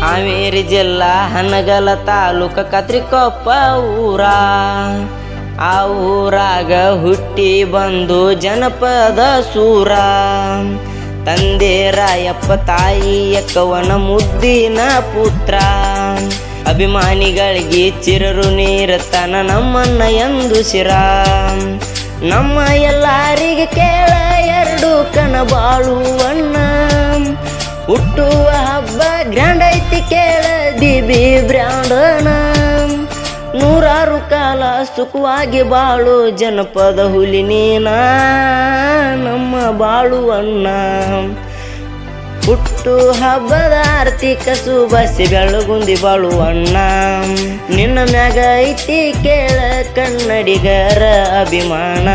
ಹಾವೇರಿ ಜಿಲ್ಲಾ ಹನಗಲ ತಾಲೂಕ ಕತ್ರಿಕೊಪ್ಪ ಊರ. ಆ ಊರಾಗ ಹುಟ್ಟಿ ಬಂದು ಜನಪದ ಸೂರ. ತಂದೆ ರಾಯಪ್ಪ ತಾಯಿ ಎಕ್ಕವನ ಮುದ್ದಿನ ಪುತ್ರ. ಅಭಿಮಾನಿಗಳಿಗೆ ಚಿರರು ನೀರತನ ನಮ್ಮನ್ನ ಎಂದು ಶಿರ. ನಮ್ಮ ಎಲ್ಲರಿಗೆ ಕೇಳ ಎರಡು ಕಣ ಬಾಳುವಣ್ಣ. ಹುಟ್ಟುವ ಹಬ್ಬ ಗ್ರ್ಯಾಂಡ್ ಐತಿ ಕೇಳ ದಿಬಿ ಬ್ರ್ಯಾಂಡನ. ನೂರಾರು ಕಾಲ ಸುಖವಾಗಿ ಬಾಳು ಜನಪದ ಹುಲಿ ನೀನ ನಮ್ಮ ಬಾಳುವಣ್ಣ. ಹುಟ್ಟು ಹಬ್ಬದ ಆರ್ಥಿಕ ಸುಬಾಸಿ ಬೆಳಗುಂದಿ ಬಾಳುವಣ್ಣ. ನಿನ್ನ ಮ್ಯಾಗ ಐತಿ ಕೇಳ ಕನ್ನಡಿಗರ ಅಭಿಮಾನ.